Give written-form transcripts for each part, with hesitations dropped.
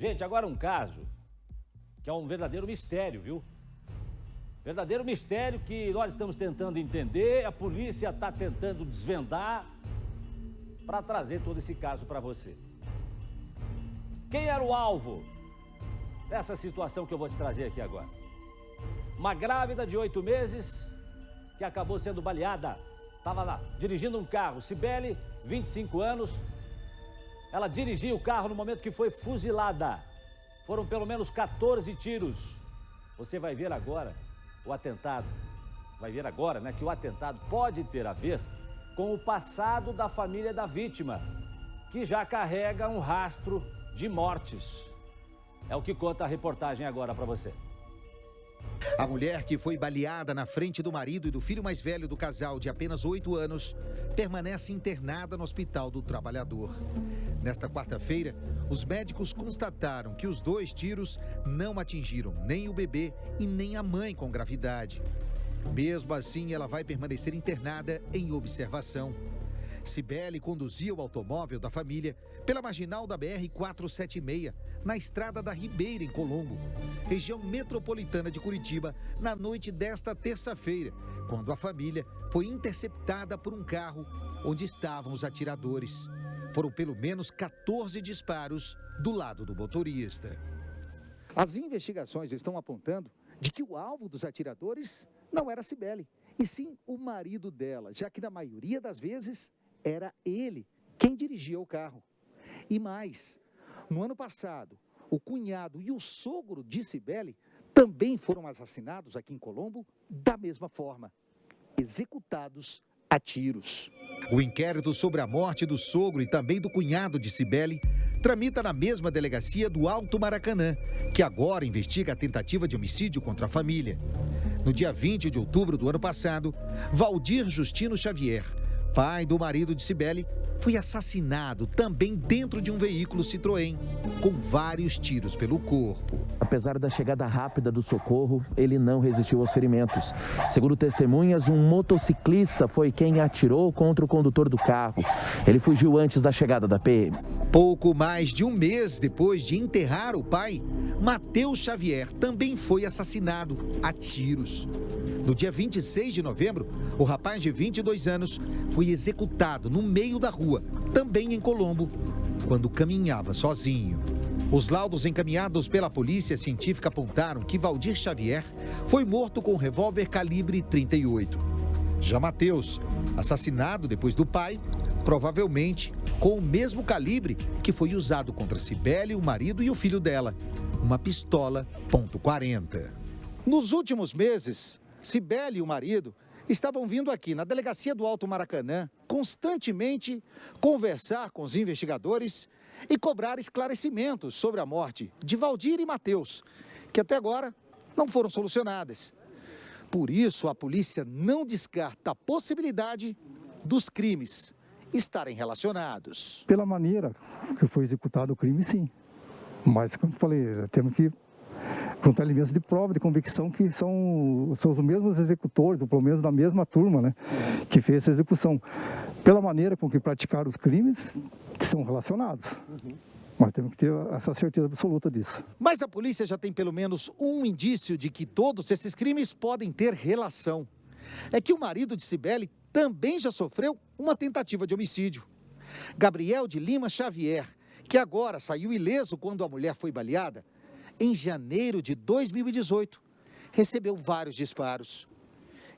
Gente, agora um caso que é um verdadeiro mistério, viu? Verdadeiro mistério que nós estamos tentando entender, a polícia está tentando desvendar para trazer todo esse caso para você. Quem era o alvo dessa situação que eu vou te trazer aqui agora? Uma grávida de 8 meses que acabou sendo baleada. Estava lá, dirigindo um carro. Cibele, 25 anos. Ela dirigia o carro no momento que foi fuzilada. Foram pelo menos 14 tiros. Você vai ver agora o atentado. Vai ver agora, né, que o atentado pode ter a ver com o passado da família da vítima, que já carrega um rastro de mortes. É o que conta a reportagem agora para você. A mulher que foi baleada na frente do marido e do filho mais velho do casal, de apenas 8 anos, permanece internada no Hospital do Trabalhador. Nesta quarta-feira, os médicos constataram que os 2 tiros não atingiram nem o bebê e nem a mãe com gravidade. Mesmo assim, ela vai permanecer internada em observação. Cibele conduzia o automóvel da família pela marginal da BR-476, na estrada da Ribeira, em Colombo, região metropolitana de Curitiba, na noite desta terça-feira, quando a família foi interceptada por um carro onde estavam os atiradores. Foram pelo menos 14 disparos do lado do motorista. As investigações estão apontando de que o alvo dos atiradores não era Cibele, e sim o marido dela, já que na maioria das vezes era ele quem dirigia o carro. E mais, no ano passado, o cunhado e o sogro de Cibele também foram assassinados aqui em Colombo da mesma forma, executados a tiros. O inquérito sobre a morte do sogro e também do cunhado de Cibele tramita na mesma delegacia do Alto Maracanã, que agora investiga a tentativa de homicídio contra a família. No dia 20 de outubro do ano passado, Valdir Justino Xavier, pai do marido de Cibele, foi assassinado também dentro de um veículo Citroën, com vários tiros pelo corpo. Apesar da chegada rápida do socorro, ele não resistiu aos ferimentos. Segundo testemunhas, um motociclista foi quem atirou contra o condutor do carro. Ele fugiu antes da chegada da PM. Pouco mais de um mês depois de enterrar o pai, Matheus Xavier também foi assassinado a tiros. No dia 26 de novembro, o rapaz de 22 anos foi executado no meio da rua, também em Colombo, quando caminhava sozinho. Os laudos encaminhados pela polícia científica apontaram que Valdir Xavier foi morto com um revólver calibre 38. Já Matheus, assassinado depois do pai, provavelmente com o mesmo calibre que foi usado contra Cibele, o marido e o filho dela, uma pistola .40. Nos últimos meses, Cibele e o marido estavam vindo aqui na delegacia do Alto Maracanã constantemente conversar com os investigadores e cobrar esclarecimentos sobre a morte de Valdir e Matheus, que até agora não foram solucionadas. Por isso, a polícia não descarta a possibilidade dos crimes estarem relacionados. Pela maneira que foi executado o crime, sim. Mas, como eu falei, temos que juntar elementos de prova, de convicção, que são os mesmos executores, ou pelo menos da mesma turma, né, que fez essa execução. Pela maneira com que praticaram os crimes, são relacionados. Mas temos que ter essa certeza absoluta disso. Mas a polícia já tem pelo menos um indício de que todos esses crimes podem ter relação. É que o marido de Cibele também já sofreu uma tentativa de homicídio. Gabriel de Lima Xavier, que agora saiu ileso quando a mulher foi baleada, em janeiro de 2018, recebeu vários disparos.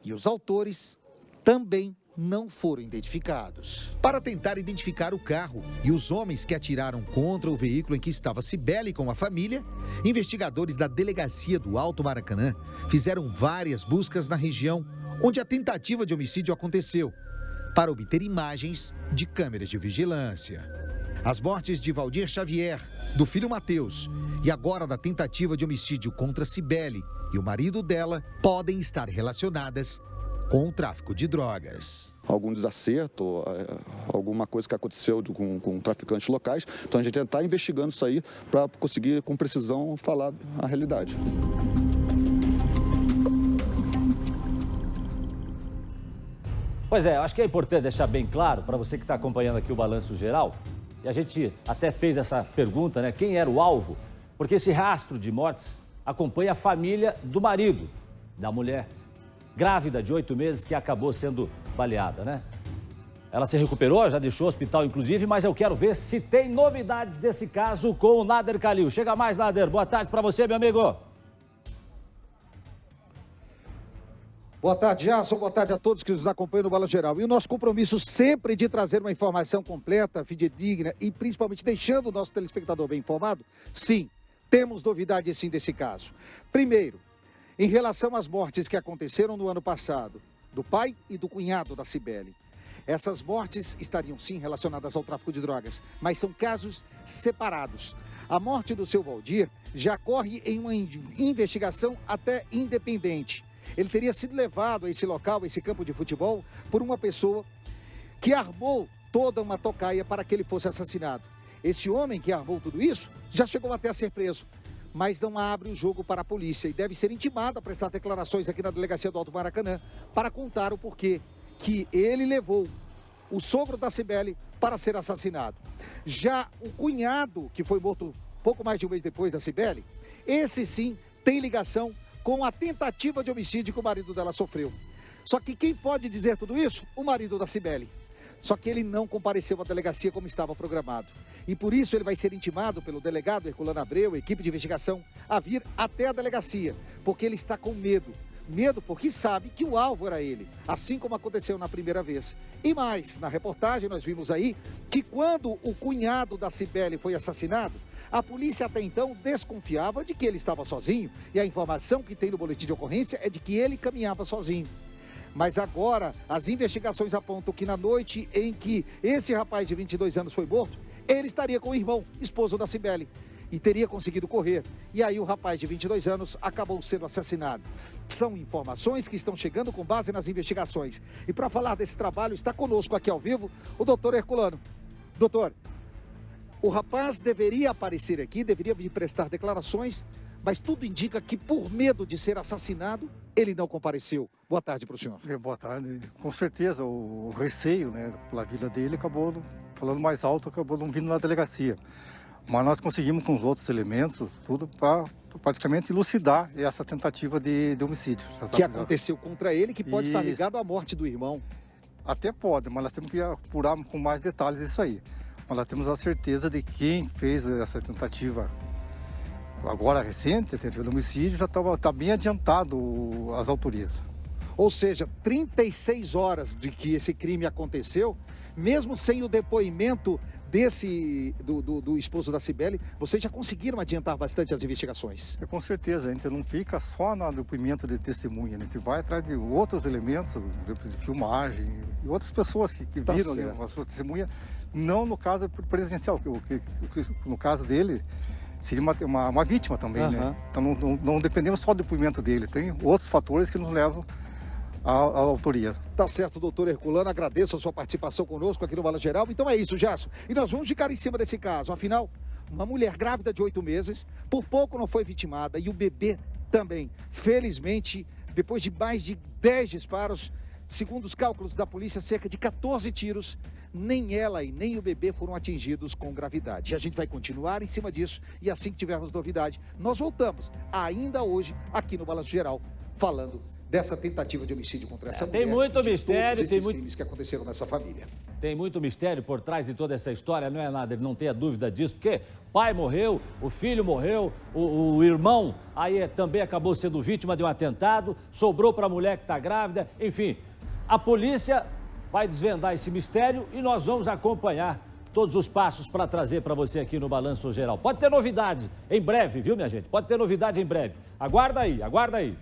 E os autores também não foram identificados. Para tentar identificar o carro e os homens que atiraram contra o veículo em que estava Cibele com a família, investigadores da delegacia do Alto Maracanã fizeram várias buscas na região onde a tentativa de homicídio aconteceu, para obter imagens de câmeras de vigilância. As mortes de Valdir Xavier, do filho Matheus, e agora da tentativa de homicídio contra Cibele e o marido dela podem estar relacionadas com o tráfico de drogas. Algum desacerto, alguma coisa que aconteceu com traficantes locais. Então a gente está investigando isso aí para conseguir com precisão falar a realidade. Pois é, acho que é importante deixar bem claro para você que está acompanhando aqui o Balanço Geral, e a gente até fez essa pergunta, né? Quem era o alvo porque esse rastro de mortes acompanha a família do marido, da mulher, grávida de 8 meses, que acabou sendo baleada, né? Ela se recuperou, já deixou o hospital, inclusive, mas eu quero ver se tem novidades desse caso com o Nader Khalil. Chega mais, Nader. Boa tarde para você, meu amigo. Boa tarde, Gerson. Boa tarde a todos que nos acompanham no Balanço Geral. E o nosso compromisso sempre de trazer uma informação completa, fidedigna e principalmente deixando o nosso telespectador bem informado, sim, temos novidades sim desse caso. Primeiro, em relação às mortes que aconteceram no ano passado, do pai e do cunhado da Cibele. Essas mortes estariam sim relacionadas ao tráfico de drogas, mas são casos separados. A morte do seu Valdir já corre em uma investigação até independente. Ele teria sido levado a esse local, a esse campo de futebol, por uma pessoa que armou toda uma tocaia para que ele fosse assassinado. Esse homem que armou tudo isso já chegou até a ser preso, mas não abre o jogo para a polícia e deve ser intimado a prestar declarações aqui na delegacia do Alto Maracanã para contar o porquê que ele levou o sogro da Cibele para ser assassinado. Já o cunhado, que foi morto pouco mais de um mês depois da Cibele, esse sim tem ligação com a tentativa de homicídio que o marido dela sofreu. Só que quem pode dizer tudo isso? O marido da Cibele. Só que ele não compareceu à delegacia como estava programado. E por isso ele vai ser intimado pelo delegado Herculano Abreu, equipe de investigação, a vir até a delegacia, porque ele está com medo. Medo porque sabe que o alvo era ele, assim como aconteceu na primeira vez. E mais, na reportagem nós vimos aí que quando o cunhado da Cibele foi assassinado, a polícia até então desconfiava de que ele estava sozinho e a informação que tem no boletim de ocorrência é de que ele caminhava sozinho. Mas agora as investigações apontam que na noite em que esse rapaz de 22 anos foi morto, ele estaria com o irmão, esposo da Cibele, e teria conseguido correr. E aí o rapaz de 22 anos acabou sendo assassinado. São informações que estão chegando com base nas investigações. E para falar desse trabalho, está conosco aqui ao vivo o doutor Herculano. Doutor, o rapaz deveria aparecer aqui, deveria me prestar declarações, mas tudo indica que por medo de ser assassinado, ele não compareceu. Boa tarde para o senhor. Boa tarde. Com certeza, o receio, né, pela vida dele acabou falando mais alto, acabou não vindo na delegacia. Mas nós conseguimos com os outros elementos, tudo para praticamente elucidar essa tentativa de homicídio. Que aconteceu contra ele, que pode estar ligado à morte do irmão. Até pode, mas nós temos que apurar com mais detalhes isso aí. Mas nós temos a certeza de quem fez essa tentativa agora recente, a tentativa de homicídio, já está bem adiantado as autorias. Ou seja, 36 horas de que esse crime aconteceu, mesmo sem o depoimento do esposo da Cibele, vocês já conseguiram adiantar bastante as investigações? Com certeza, a gente não fica só no depoimento de testemunha, a gente vai atrás de outros elementos, de filmagem, e outras pessoas que viram ali a sua testemunha, não no caso presencial, no caso dele, seria uma vítima também, né? Então não dependemos só do depoimento dele, tem outros fatores que nos levam à autoria. Tá certo, doutor Herculano, agradeço a sua participação conosco aqui no Balanço Geral. Então é isso, Gerson. E nós vamos ficar em cima desse caso. Afinal, uma mulher grávida de 8 meses, por pouco não foi vitimada, e o bebê também. Felizmente, depois de mais de 10 disparos, segundo os cálculos da polícia, cerca de 14 tiros, nem ela e nem o bebê foram atingidos com gravidade. E a gente vai continuar em cima disso, e assim que tivermos novidade, nós voltamos, ainda hoje, aqui no Balanço Geral, falando dessa tentativa de homicídio contra essa mulher. Tem muito mistério, todos esses crimes que aconteceram nessa família. Tem muito mistério por trás de toda essa história, não é nada, não tenha dúvida disso, porque pai morreu, o filho morreu, o irmão aí também acabou sendo vítima de um atentado, sobrou para a mulher que está grávida, enfim. A polícia vai desvendar esse mistério e nós vamos acompanhar todos os passos para trazer para você aqui no Balanço Geral. Pode ter novidade em breve, viu, minha gente? Pode ter novidade em breve. Aguarda aí, aguarda aí.